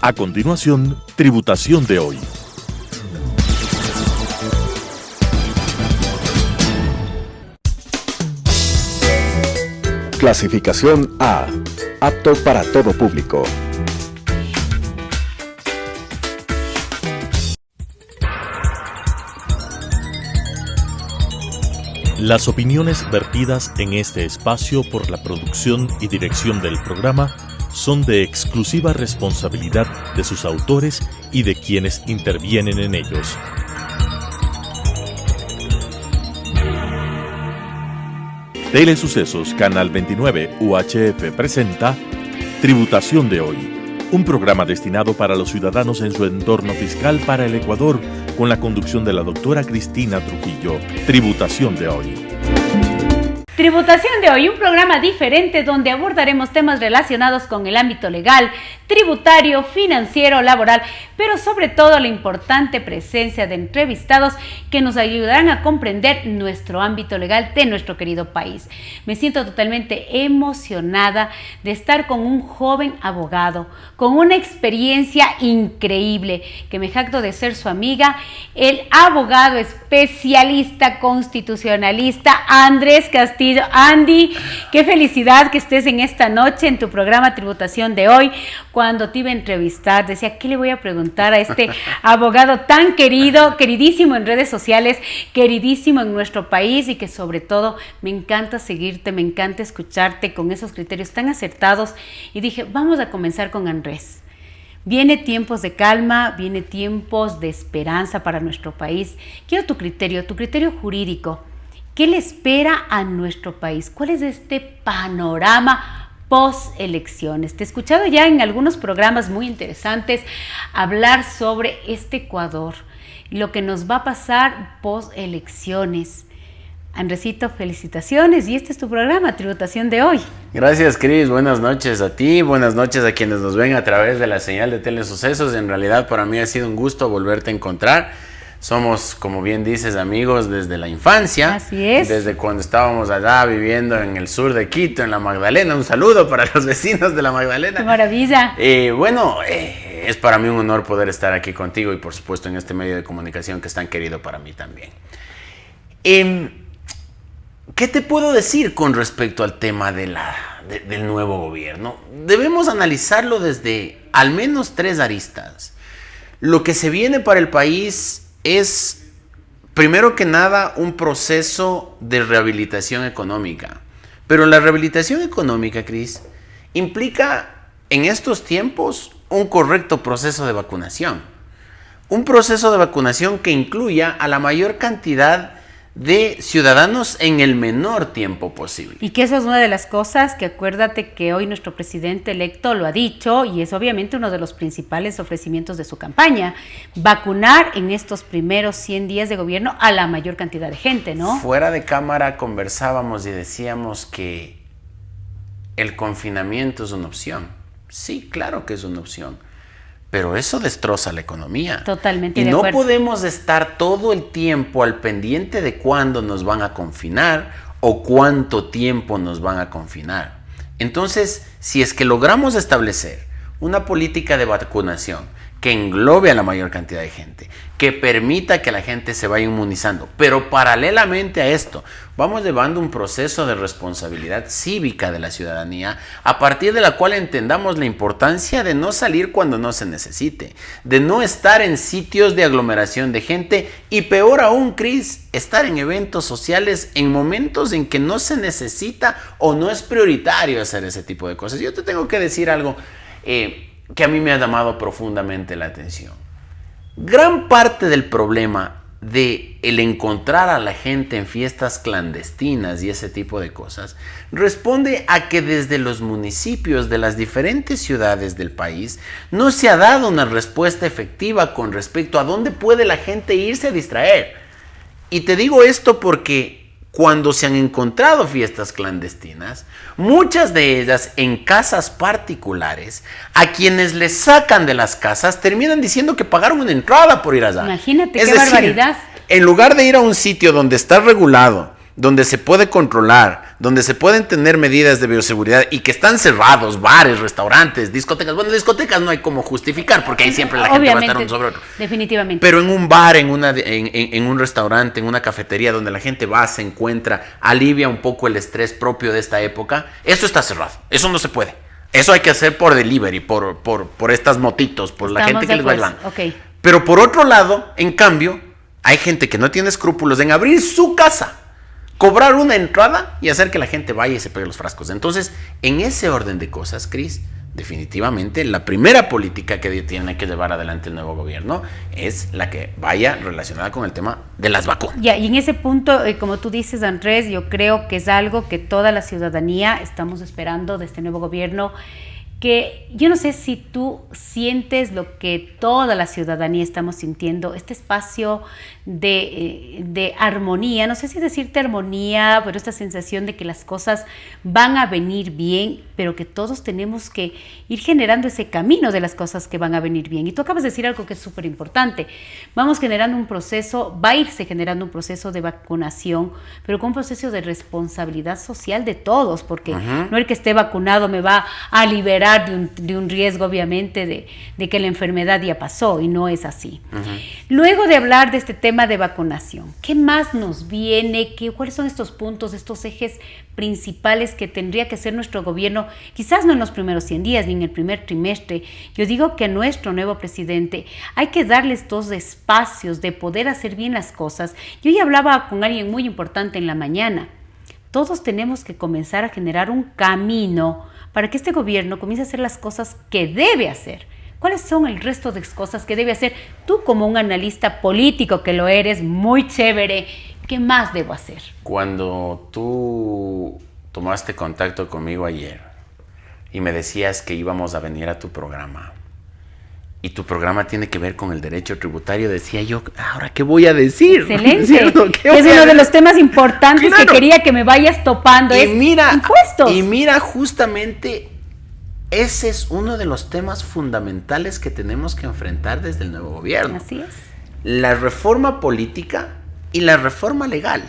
A continuación, Tributación de hoy. Clasificación A. Apto para todo público. Las opiniones vertidas en este espacio por la producción y dirección del programa son de exclusiva responsabilidad de sus autores y de quienes intervienen en ellos. Telesucesos Canal 29 UHF presenta Tributación de hoy, un programa destinado para los ciudadanos en su entorno fiscal para el Ecuador, con la conducción de la doctora Cristina Trujillo. Tributación de hoy. Tributación de hoy, un programa diferente donde abordaremos temas relacionados con el ámbito legal, tributario, financiero, laboral, pero sobre todo la importante presencia de entrevistados que nos ayudarán a comprender nuestro ámbito legal de nuestro querido país. Me siento totalmente emocionada de estar con un joven abogado, con una experiencia increíble, que me jacto de ser su amiga, el abogado especialista constitucionalista Andrés Castillo. Andy, qué felicidad que estés en esta noche en tu programa Tributación de hoy. Cuando te iba a entrevistar, decía, ¿qué le voy a preguntar a este abogado tan querido, queridísimo en redes sociales, queridísimo en nuestro país y que sobre todo me encanta seguirte, me encanta escucharte con esos criterios tan acertados? Y dije, vamos a comenzar con Andrés. Viene tiempos de calma, viene tiempos de esperanza para nuestro país. Quiero tu criterio jurídico. ¿Qué le espera a nuestro país? ¿Cuál es este panorama post-elecciones? Te he escuchado ya en algunos programas muy interesantes hablar sobre este Ecuador, lo que nos va a pasar post-elecciones. Andresito, felicitaciones, y este es tu programa, Tributación de hoy. Gracias, Cris. Buenas noches a ti, buenas noches a quienes nos ven a través de la señal de Telesucesos. En realidad, para mí ha sido un gusto volverte a encontrar. Somos, como bien dices, amigos desde la infancia. Así es. Desde cuando estábamos allá viviendo en el sur de Quito, en la Magdalena. Un saludo para los vecinos de la Magdalena. ¡Qué maravilla! Es para mí un honor poder estar aquí contigo y, por supuesto, en este medio de comunicación que es tan querido para mí también. ¿Qué te puedo decir con respecto al tema del nuevo gobierno? Debemos analizarlo desde al menos 3 aristas. Lo que se viene para el país es, primero que nada, un proceso de rehabilitación económica. Pero la rehabilitación económica, Cris, implica en estos tiempos un correcto proceso de vacunación. Un proceso de vacunación que incluya a la mayor cantidad de ciudadanos en el menor tiempo posible. Y que eso es una de las cosas que acuérdate que hoy nuestro presidente electo lo ha dicho, y es obviamente uno de los principales ofrecimientos de su campaña: vacunar en estos primeros 100 días de gobierno a la mayor cantidad de gente, ¿no? Fuera de cámara conversábamos y decíamos que el confinamiento es una opción. Sí, claro que es una opción. Pero eso destroza la economía. Totalmente de acuerdo. Y no podemos estar todo el tiempo al pendiente de cuándo nos van a confinar o cuánto tiempo nos van a confinar. Entonces, si es que logramos establecer una política de vacunación que englobe a la mayor cantidad de gente, que permita que la gente se vaya inmunizando, pero paralelamente a esto, vamos llevando un proceso de responsabilidad cívica de la ciudadanía, a partir de la cual entendamos la importancia de no salir cuando no se necesite, de no estar en sitios de aglomeración de gente y, peor aún, Cris, estar en eventos sociales en momentos en que no se necesita o no es prioritario hacer ese tipo de cosas. Yo te tengo que decir algo que a mí me ha llamado profundamente la atención. Gran parte del problema de el encontrar a la gente en fiestas clandestinas y ese tipo de cosas responde a que desde los municipios de las diferentes ciudades del país no se ha dado una respuesta efectiva con respecto a dónde puede la gente irse a distraer. Y te digo esto porque cuando se han encontrado fiestas clandestinas, muchas de ellas en casas particulares, a quienes les sacan de las casas terminan diciendo que pagaron una entrada por ir allá. Imagínate, qué barbaridad. En lugar de ir a un sitio donde está regulado, donde se puede controlar, donde se pueden tener medidas de bioseguridad y que están cerrados, bares, restaurantes, discotecas. Bueno, discotecas no hay como justificar porque ahí siempre la gente va a estar uno sobre otro. Definitivamente. Pero en un bar, en un restaurante, en una cafetería donde la gente va, se encuentra, alivia un poco el estrés propio de esta época, eso está cerrado. Eso no se puede. Eso hay que hacer por delivery, por estas motitos, por la gente que les va llevando. Okay. Pero por otro lado, en cambio, hay gente que no tiene escrúpulos en abrir su casa, cobrar una entrada y hacer que la gente vaya y se pegue los frascos. Entonces, en ese orden de cosas, Cris, definitivamente la primera política que tiene que llevar adelante el nuevo gobierno es la que vaya relacionada con el tema de las vacunas. Ya, y en ese punto, como tú dices, Andrés, yo creo que es algo que toda la ciudadanía estamos esperando de este nuevo gobierno, que yo no sé si tú sientes lo que toda la ciudadanía estamos sintiendo, este espacio de armonía, no sé si decirte armonía, pero esta sensación de que las cosas van a venir bien, pero que todos tenemos que ir generando ese camino de las cosas que van a venir bien. Y tú acabas de decir algo que es súper importante. Vamos generando un proceso, va a irse generando un proceso de vacunación, pero con un proceso de responsabilidad social de todos, porque no el que esté vacunado me va a liberar de un riesgo, obviamente, de que la enfermedad ya pasó, y no es así. Luego de hablar de este tema de vacunación, ¿qué más nos viene? ¿Cuáles son estos puntos, estos ejes principales que tendría que hacer nuestro gobierno? Quizás no en los primeros 100 días, ni en el primer trimestre. Yo digo que a nuestro nuevo presidente hay que darle estos espacios de poder hacer bien las cosas. Yo ya hablaba con alguien muy importante en la mañana. Todos tenemos que comenzar a generar un camino para que este gobierno comience a hacer las cosas que debe hacer. ¿Cuáles son el resto de cosas que debe hacer? Tú, como un analista político que lo eres, muy chévere, ¿qué más debo hacer? Cuando tú tomaste contacto conmigo ayer y me decías que íbamos a venir a tu programa, y tu programa tiene que ver con el derecho tributario, decía yo, ¿ahora qué voy a decir? Excelente. Es uno de los temas importantes que quería que me vayas topando. Y es impuestos. Y mira, justamente ese es uno de los temas fundamentales que tenemos que enfrentar desde el nuevo gobierno. Así es. La reforma política y la reforma legal.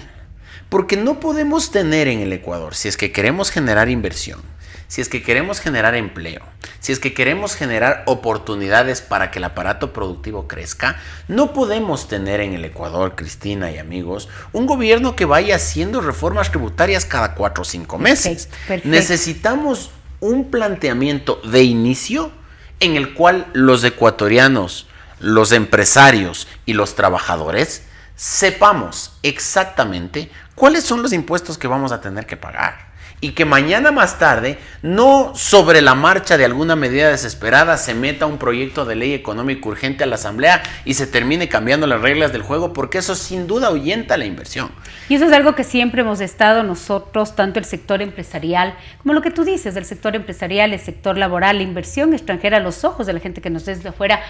Porque no podemos tener en el Ecuador, si es que queremos generar inversión, si es que queremos generar empleo, si es que queremos generar oportunidades para que el aparato productivo crezca, no podemos tener en el Ecuador, Cristina y amigos, un gobierno que vaya haciendo reformas tributarias cada 4 o 5 meses. Perfecto. Necesitamos un planteamiento de inicio en el cual los ecuatorianos, los empresarios y los trabajadores sepamos exactamente cuáles son los impuestos que vamos a tener que pagar. Y que mañana más tarde, no sobre la marcha de alguna medida desesperada, se meta un proyecto de ley económico urgente a la Asamblea y se termine cambiando las reglas del juego, porque eso sin duda ahuyenta la inversión. Y eso es algo que siempre hemos estado nosotros, tanto el sector empresarial, como lo que tú dices, el sector empresarial, el sector laboral, la inversión extranjera a los ojos de la gente que nos ve desde afuera,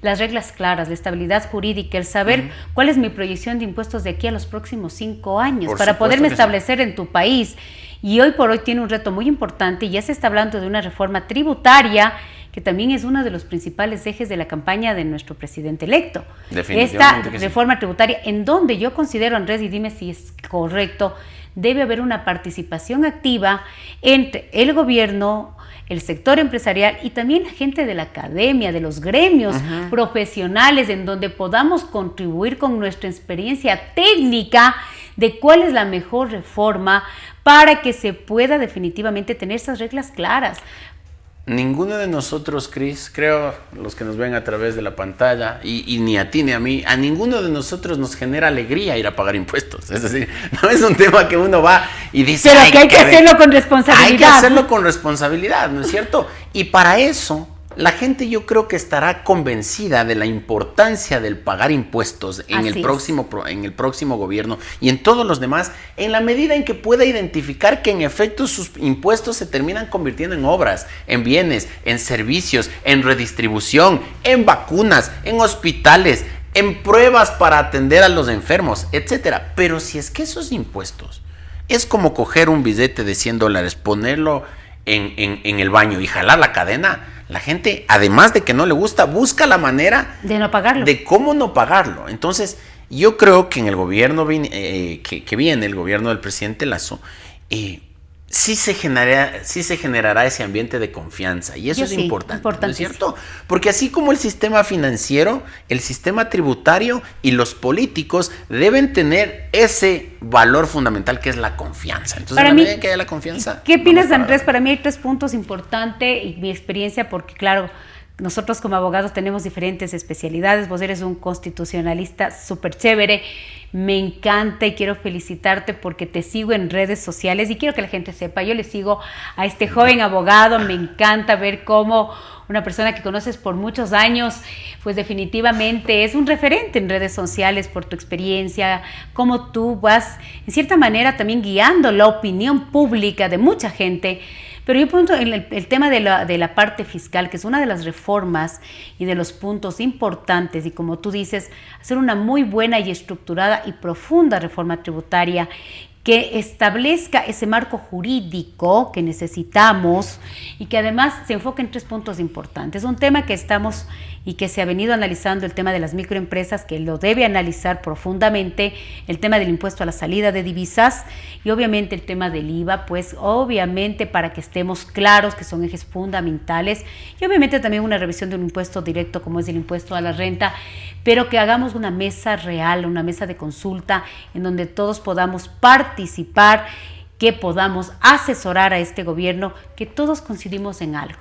las reglas claras, la estabilidad jurídica, el saber cuál es mi proyección de impuestos de aquí a los próximos 5 años, para poderme establecer en tu país. Y hoy por hoy tiene un reto muy importante, y ya se está hablando de una reforma tributaria que también es uno de los principales ejes de la campaña de nuestro presidente electo. Definitivamente. Esta reforma tributaria, en donde yo considero, Andrés, y dime si es correcto, debe haber una participación activa entre el gobierno, el sector empresarial y también la gente de la academia, de los gremios profesionales, en donde podamos contribuir con nuestra experiencia técnica de cuál es la mejor reforma para que se pueda definitivamente tener esas reglas claras. Ninguno de nosotros, Cris, creo, los que nos ven a través de la pantalla, y ni a ti ni a mí, a ninguno de nosotros nos genera alegría ir a pagar impuestos. Es decir, no es un tema que uno va y dice... Pero que hay que hacerlo con responsabilidad. Hay que hacerlo con responsabilidad, ¿no es cierto? Y para eso, la gente yo creo que estará convencida de la importancia del pagar impuestos en el próximo gobierno y en todos los demás, en la medida en que pueda identificar que en efecto sus impuestos se terminan convirtiendo en obras, en bienes, en servicios, en redistribución, en vacunas, en hospitales, en pruebas para atender a los enfermos, etcétera. Pero si es que esos impuestos es como coger un billete de $100, ponerlo en el baño y jalar la cadena, la gente, además de que no le gusta, busca la manera de no pagarlo, de cómo no pagarlo. Entonces, yo creo que en el gobierno que viene, el gobierno del presidente Lasso, sí se generará ese ambiente de confianza. Y eso es importante, ¿no es cierto? Porque así como el sistema financiero, el sistema tributario y los políticos deben tener ese valor fundamental que es la confianza. Entonces, para en la mí, medida en que haya la confianza... ¿Qué opinas, Andrés? Para mí hay 3 puntos importantes y mi experiencia, porque claro, nosotros como abogados tenemos diferentes especialidades. Vos eres un constitucionalista súper chévere. Me encanta y quiero felicitarte porque te sigo en redes sociales y quiero que la gente sepa, yo le sigo a este joven abogado. Me encanta ver cómo una persona que conoces por muchos años, pues definitivamente es un referente en redes sociales por tu experiencia, cómo tú vas, en cierta manera, también guiando la opinión pública de mucha gente. Pero yo pongo en el tema de la parte fiscal, que es una de las reformas y de los puntos importantes, y como tú dices, hacer una muy buena y estructurada y profunda reforma tributaria que establezca ese marco jurídico que necesitamos y que además se enfoque en 3 puntos importantes. Un tema que estamos y que se ha venido analizando, el tema de las microempresas, que lo debe analizar profundamente, el tema del impuesto a la salida de divisas y obviamente el tema del IVA, pues obviamente para que estemos claros que son ejes fundamentales, y obviamente también una revisión de un impuesto directo como es el impuesto a la renta, pero que hagamos una mesa real, una mesa de consulta en donde todos podamos participar, que podamos asesorar a este gobierno, que todos coincidimos en algo.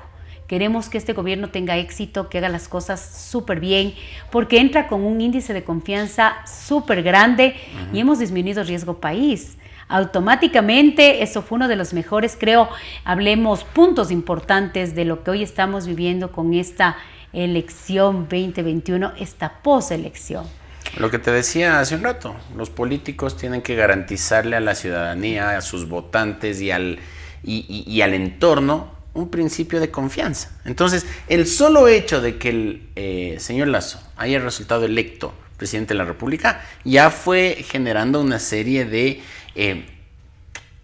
Queremos que este gobierno tenga éxito, que haga las cosas súper bien, porque entra con un índice de confianza súper grande y hemos disminuido riesgo país. Automáticamente, eso fue uno de los mejores, creo, hablemos puntos importantes de lo que hoy estamos viviendo con esta elección 2021, esta poselección. Lo que te decía hace un rato, los políticos tienen que garantizarle a la ciudadanía, a sus votantes y al entorno un principio de confianza. Entonces, el solo hecho de que el señor Lasso haya resultado electo presidente de la República ya fue generando una serie de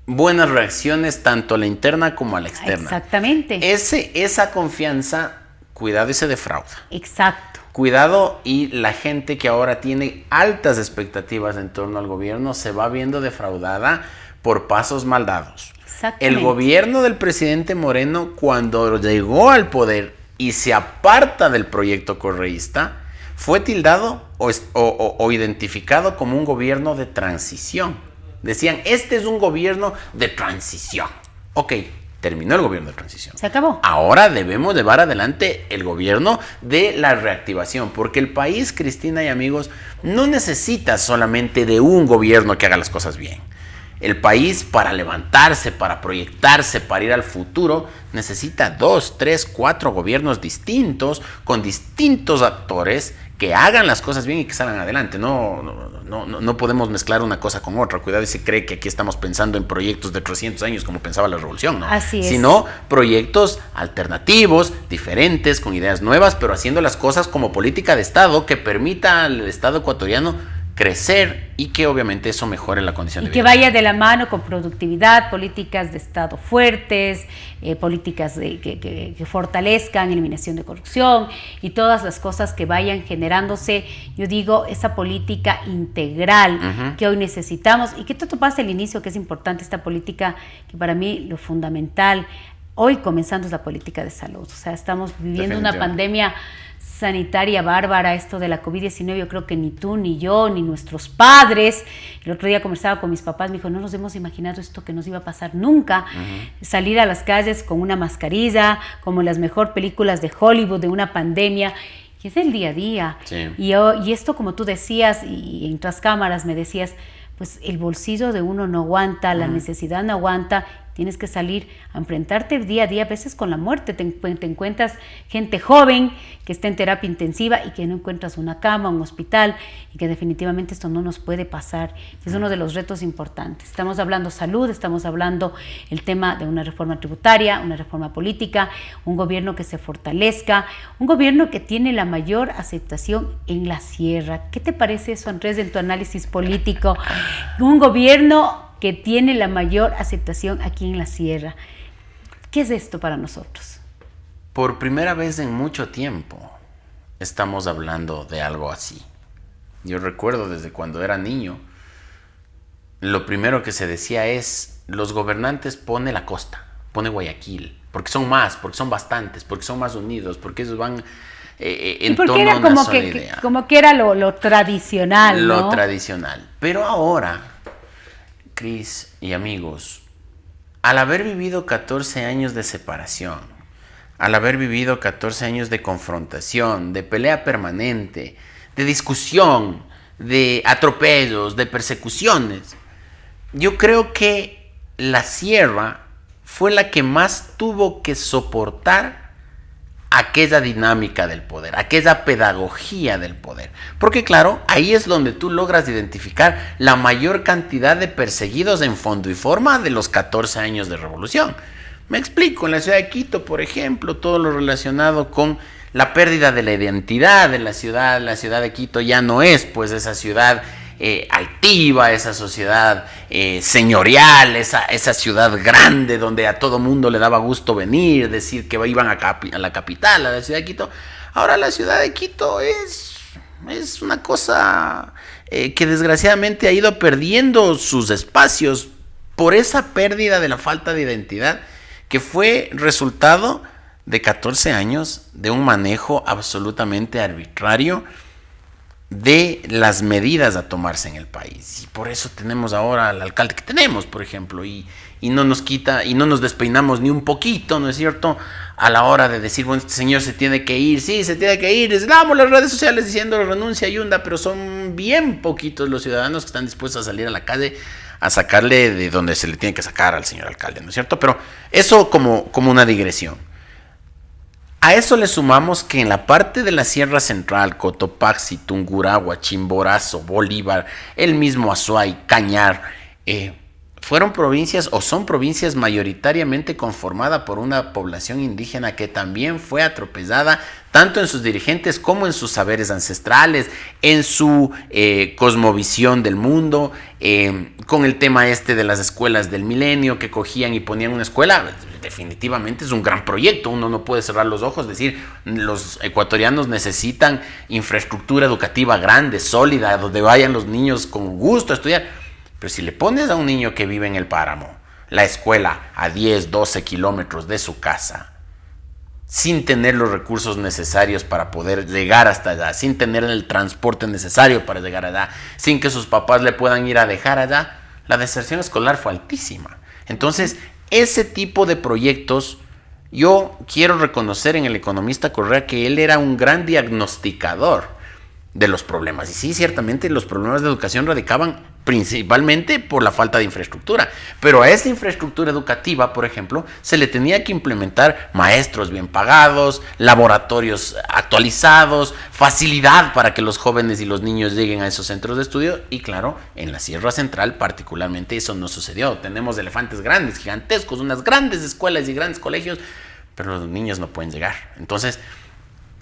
buenas reacciones tanto a la interna como a la externa. Exactamente. Esa confianza, cuidado y se defrauda. Exacto. Cuidado, y la gente que ahora tiene altas expectativas en torno al gobierno se va viendo defraudada por pasos mal dados. El gobierno del presidente Moreno, cuando llegó al poder y se aparta del proyecto correísta, fue tildado o identificado como un gobierno de transición. Decían, este es un gobierno de transición. Ok, terminó el gobierno de transición. Se acabó. Ahora debemos llevar adelante el gobierno de la reactivación, porque el país, Cristina y amigos, no necesita solamente de un gobierno que haga las cosas bien. El país, para levantarse, para proyectarse, para ir al futuro, necesita 2, 3, 4 gobiernos distintos, con distintos actores que hagan las cosas bien y que salgan adelante. No podemos mezclar una cosa con otra. Cuidado, y se cree que aquí estamos pensando en proyectos de 300 años como pensaba la revolución, ¿no? Así es. Sino proyectos alternativos, diferentes, con ideas nuevas, pero haciendo las cosas como política de Estado que permita al Estado ecuatoriano crecer y que obviamente eso mejore la condición de vida. Y que vaya de la mano con productividad, políticas de Estado fuertes, políticas que fortalezcan, eliminación de corrupción y todas las cosas que vayan generándose, yo digo, esa política integral que hoy necesitamos. Y que tú topaste el inicio, que es importante esta política, que para mí lo fundamental, hoy comenzando es la política de salud. O sea, estamos viviendo una pandemia sanitaria bárbara, esto de la COVID-19, yo creo que ni tú, ni yo, ni nuestros padres. El otro día conversaba con mis papás, me dijo, no nos hemos imaginado esto que nos iba a pasar nunca, salir a las calles con una mascarilla, como en las mejores películas de Hollywood, de una pandemia, y es el día a día. Sí. Y esto, como tú decías, y en otras cámaras me decías, pues el bolsillo de uno no aguanta, la necesidad no aguanta. Tienes que salir a enfrentarte día a día, a veces con la muerte. Te encuentras gente joven que está en terapia intensiva y que no encuentras una cama, un hospital, y que definitivamente esto no nos puede pasar. Es uno de los retos importantes. Estamos hablando salud, estamos hablando el tema de una reforma tributaria, una reforma política, un gobierno que se fortalezca, un gobierno que tiene la mayor aceptación en la sierra. ¿Qué te parece eso, Andrés, en tu análisis político? Un gobierno que tiene la mayor aceptación aquí en la sierra. ¿Qué es esto para nosotros? Por primera vez en mucho tiempo estamos hablando de algo así. Yo recuerdo desde cuando era niño lo primero que se decía es, los gobernantes pone la costa, pone Guayaquil, porque son más, porque son bastantes, porque son más unidos, porque ellos van en torno era a una como sola que, idea. como que era lo tradicional, ¿no? Lo tradicional. Pero ahora, Cris y amigos, al haber vivido 14 años de separación, al haber vivido 14 años de confrontación, de pelea permanente, de discusión, de atropellos, de persecuciones, yo creo que la sierra fue la que más tuvo que soportar aquella dinámica del poder, aquella pedagogía del poder. Porque claro, ahí es donde tú logras identificar la mayor cantidad de perseguidos en fondo y forma de los 14 años de revolución. Me explico, en la ciudad de Quito, por ejemplo, todo lo relacionado con la pérdida de la identidad de la ciudad de Quito ya no es pues esa ciudad altiva, esa sociedad señorial, esa ciudad grande donde a todo mundo le daba gusto venir, decir que iban a la capital, a la ciudad de Quito. Ahora la ciudad de Quito es una cosa que desgraciadamente ha ido perdiendo sus espacios por esa pérdida de la falta de identidad que fue resultado de 14 años de un manejo absolutamente arbitrario de las medidas a tomarse en el país. Y por eso tenemos ahora al alcalde que tenemos, por ejemplo, y no nos quita, y no nos despeinamos ni un poquito, ¿no es cierto?, a la hora de decir, bueno, este señor se tiene que ir, sí, se tiene que ir, damos las redes sociales diciendo renuncia y hunda, pero son bien poquitos los ciudadanos que están dispuestos a salir a la calle a sacarle de donde se le tiene que sacar al señor alcalde, ¿no es cierto? Pero eso como una digresión. A eso le sumamos que en la parte de la Sierra Central, Cotopaxi, Tungurahua, Chimborazo, Bolívar, el mismo Azuay, Cañar, fueron provincias o son provincias mayoritariamente conformadas por una población indígena que también fue atropellada tanto en sus dirigentes como en sus saberes ancestrales, en su cosmovisión del mundo, con el tema de las escuelas del milenio que cogían y ponían una escuela. Definitivamente es un gran proyecto, uno no puede cerrar los ojos, decir, los ecuatorianos necesitan infraestructura educativa grande, sólida, donde vayan los niños con gusto a estudiar. Pero si le pones a un niño que vive en el páramo la escuela a 10, 12 kilómetros de su casa, sin tener los recursos necesarios para poder llegar hasta allá, sin tener el transporte necesario para llegar allá, sin que sus papás le puedan ir a dejar allá, la deserción escolar fue altísima. Entonces, ese tipo de proyectos, yo quiero reconocer en el economista Correa que él era un gran diagnosticador de los problemas. Y sí, ciertamente los problemas de educación radicaban principalmente por la falta de infraestructura. Pero a esa infraestructura educativa, por ejemplo, se le tenía que implementar maestros bien pagados, laboratorios actualizados, facilidad para que los jóvenes y los niños lleguen a esos centros de estudio. Y claro, en la Sierra Central particularmente eso no sucedió. Tenemos elefantes grandes, gigantescos, unas grandes escuelas y grandes colegios, pero los niños no pueden llegar. Entonces,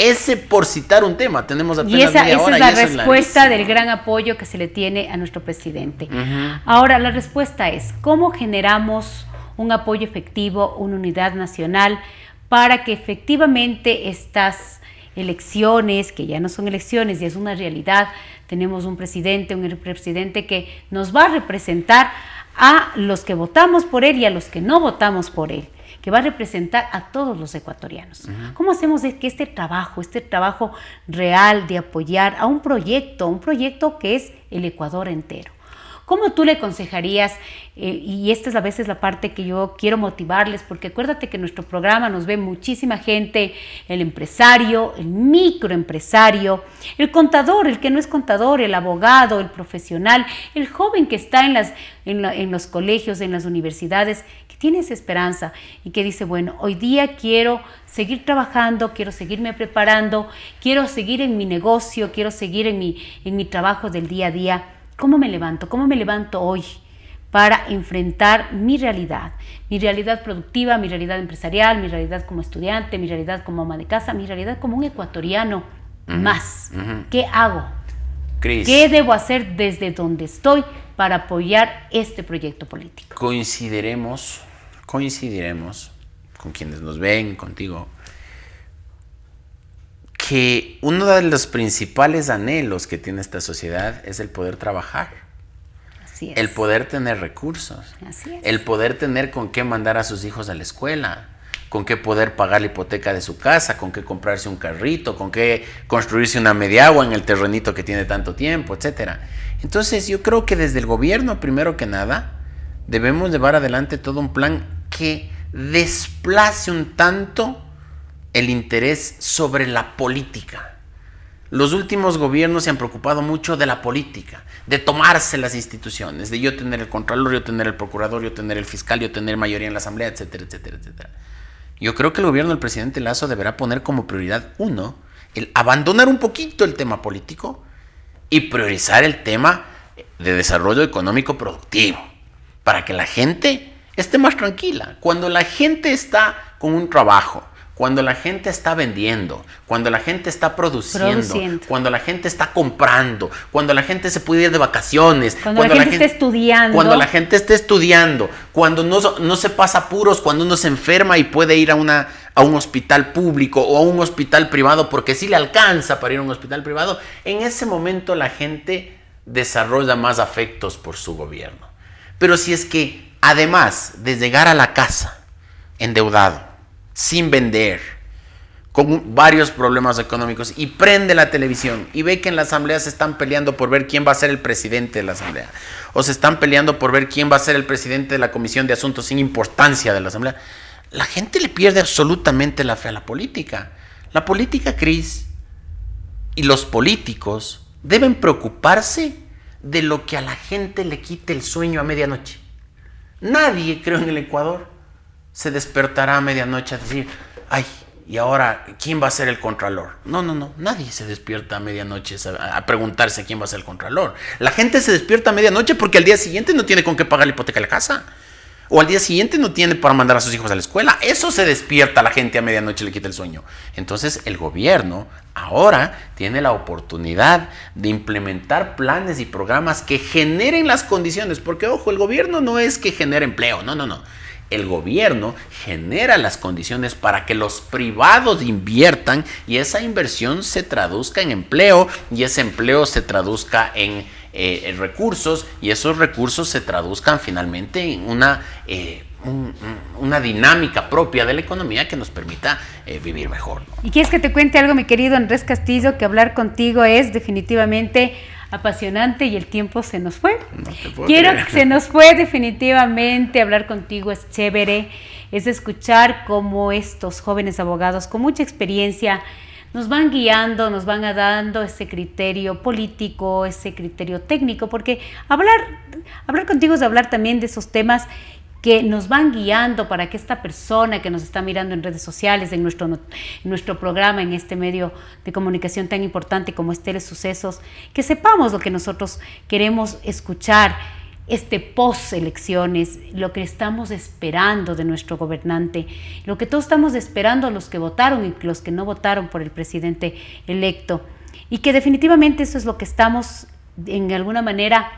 ese por citar un tema, tenemos apenas media hora. Esa es la respuesta del gran apoyo que se le tiene a nuestro presidente. Ahora, la respuesta es, ¿cómo generamos un apoyo efectivo, una unidad nacional para que efectivamente estas elecciones, que ya no son elecciones, ya es una realidad, tenemos un presidente que nos va a representar a los que votamos por él y a los que no votamos por él, que va a representar a todos los ecuatorianos? ¿Cómo hacemos que este trabajo real de apoyar a un proyecto que es el Ecuador entero? ¿Cómo tú le aconsejarías? Y esta es a veces la parte que yo quiero motivarles, porque acuérdate que en nuestro programa nos ve muchísima gente, el empresario, el microempresario, el contador, el que no es contador, el abogado, el profesional, el joven que está en los colegios, en las universidades, que tiene esa esperanza y que dice, bueno, hoy día quiero seguir trabajando, quiero seguirme preparando, quiero seguir en mi negocio, quiero seguir en mi trabajo del día a día. ¿Cómo me levanto? ¿Cómo me levanto hoy para enfrentar mi realidad productiva, mi realidad empresarial, mi realidad como estudiante, mi realidad como ama de casa, mi realidad como un ecuatoriano más? ¿Qué hago? Cris, ¿Qué debo hacer desde donde estoy para apoyar este proyecto político? Coincidiremos con quienes nos ven, contigo, que uno de los principales anhelos que tiene esta sociedad es el poder trabajar. Así es. El poder tener recursos. Así es. El poder tener con qué mandar a sus hijos a la escuela, con qué poder pagar la hipoteca de su casa, con qué comprarse un carrito, con qué construirse una mediagua en el terrenito que tiene tanto tiempo, etcétera. Entonces yo creo que desde el gobierno, primero que nada, debemos llevar adelante todo un plan que desplace un tanto el interés sobre la política. Los últimos gobiernos se han preocupado mucho de la política, de tomarse las instituciones, de yo tener el contralor, yo tener el procurador, yo tener el fiscal, yo tener mayoría en la asamblea, etcétera, etcétera, etcétera. Yo creo que el gobierno del presidente Lasso deberá poner como prioridad uno, el abandonar un poquito el tema político y priorizar el tema de desarrollo económico productivo, para que la gente esté más tranquila. Cuando la gente está con un trabajo, cuando la gente está vendiendo, cuando la gente está produciendo, cuando la gente está comprando, cuando la gente se puede ir de vacaciones, cuando la gente esté estudiando, cuando no se pasa apuros, cuando uno se enferma y puede ir a un hospital público o a un hospital privado porque sí le alcanza para ir a un hospital privado, en ese momento la gente desarrolla más afectos por su gobierno. Pero si es que además de llegar a la casa endeudado, sin vender, con varios problemas económicos, y prende la televisión y ve que en la asamblea se están peleando por ver quién va a ser el presidente de la asamblea, o se están peleando por ver quién va a ser el presidente de la comisión de asuntos sin importancia de la asamblea, la gente le pierde absolutamente la fe a la política. La política, Cris, y los políticos deben preocuparse de lo que a la gente le quite el sueño a medianoche. Nadie, creo, en el Ecuador se despertará a medianoche a decir, ay, ¿y ahora quién va a ser el contralor? No, nadie se despierta a medianoche a preguntarse quién va a ser el contralor. La gente se despierta a medianoche porque al día siguiente no tiene con qué pagar la hipoteca de la casa. O al día siguiente no tiene para mandar a sus hijos a la escuela. Eso se despierta a la gente a medianoche y le quita el sueño. Entonces el gobierno ahora tiene la oportunidad de implementar planes y programas que generen las condiciones. Porque, ojo, el gobierno no es que genere empleo, no. El gobierno genera las condiciones para que los privados inviertan y esa inversión se traduzca en empleo y ese empleo se traduzca en recursos y esos recursos se traduzcan finalmente en una dinámica propia de la economía que nos permita vivir mejor, ¿no? Y quieres que te cuente algo, mi querido Andrés Castillo, que hablar contigo es definitivamente apasionante y el tiempo se nos fue. Se nos fue definitivamente. Hablar contigo es chévere, es escuchar cómo estos jóvenes abogados con mucha experiencia nos van guiando, nos van dando ese criterio político, ese criterio técnico, porque hablar contigo es hablar también de esos temas que nos van guiando para que esta persona que nos está mirando en redes sociales, en nuestro programa, en este medio de comunicación tan importante como es Telesucesos, que sepamos lo que nosotros queremos escuchar, post elecciones, lo que estamos esperando de nuestro gobernante, lo que todos estamos esperando los que votaron y los que no votaron por el presidente electo, y que definitivamente eso es lo que estamos en alguna manera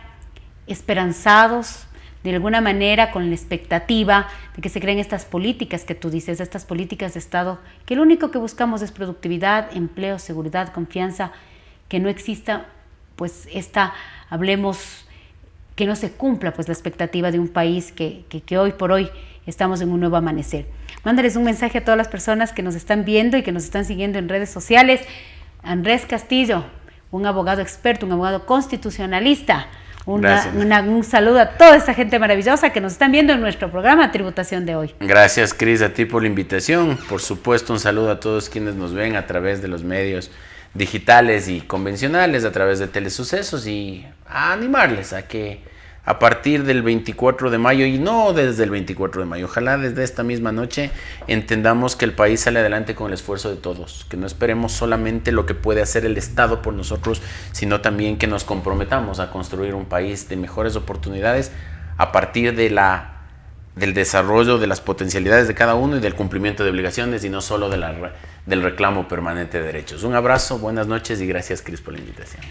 esperanzados, de alguna manera con la expectativa de que se creen estas políticas que tú dices, estas políticas de Estado, que lo único que buscamos es productividad, empleo, seguridad, confianza, que no exista, pues hablemos, que no se cumpla pues la expectativa de un país que hoy por hoy estamos en un nuevo amanecer. Mándales un mensaje a todas las personas que nos están viendo y que nos están siguiendo en redes sociales. Andrés Castillo, un abogado experto, un abogado constitucionalista. Un saludo a toda esa gente maravillosa que nos están viendo en nuestro programa Tributación de hoy. Gracias, Cris, a ti por la invitación. Por supuesto, un saludo a todos quienes nos ven a través de los medios digitales y convencionales, a través de Telesucesos, y a animarles a que a partir del 24 de mayo, y no desde el 24 de mayo, ojalá desde esta misma noche entendamos que el país sale adelante con el esfuerzo de todos, que no esperemos solamente lo que puede hacer el Estado por nosotros, sino también que nos comprometamos a construir un país de mejores oportunidades a partir del desarrollo de las potencialidades de cada uno y del cumplimiento de obligaciones, y no solo del reclamo permanente de derechos. Un abrazo, buenas noches y gracias, Cris, por la invitación.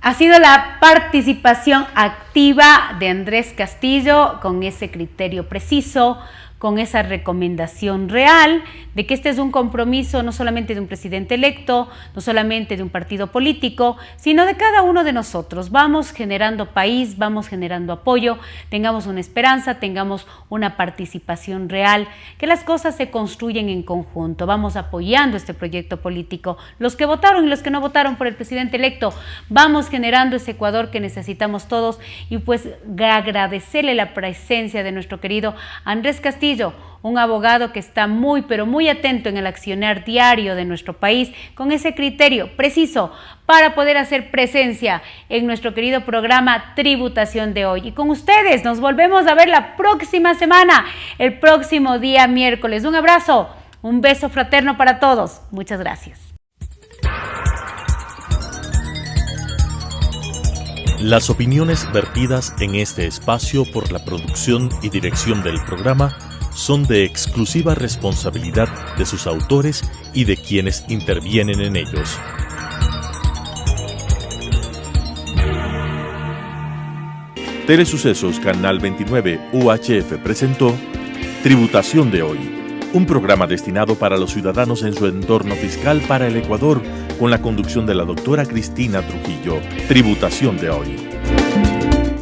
Ha sido la participación activa de Andrés Castillo con ese criterio preciso, con esa recomendación real de que este es un compromiso no solamente de un presidente electo, no solamente de un partido político, sino de cada uno de nosotros. Vamos generando país, vamos generando apoyo, tengamos una esperanza, tengamos una participación real, que las cosas se construyen en conjunto. Vamos apoyando este proyecto político. Los que votaron y los que no votaron por el presidente electo, vamos generando ese Ecuador que necesitamos todos y pues agradecerle la presencia de nuestro querido Andrés Castillo, un abogado que está muy pero muy atento en el accionar diario de nuestro país, con ese criterio preciso para poder hacer presencia en nuestro querido programa Tributación de Hoy. Y con ustedes nos volvemos a ver la próxima semana, el próximo día miércoles. Un abrazo, un beso fraterno para todos. Muchas gracias. Las opiniones vertidas en este espacio por la producción y dirección del programa son de exclusiva responsabilidad de sus autores y de quienes intervienen en ellos. Telesucesos Canal 29 UHF presentó Tributación de Hoy, un programa destinado para los ciudadanos en su entorno fiscal para el Ecuador, con la conducción de la doctora Cristina Trujillo. Tributación de Hoy.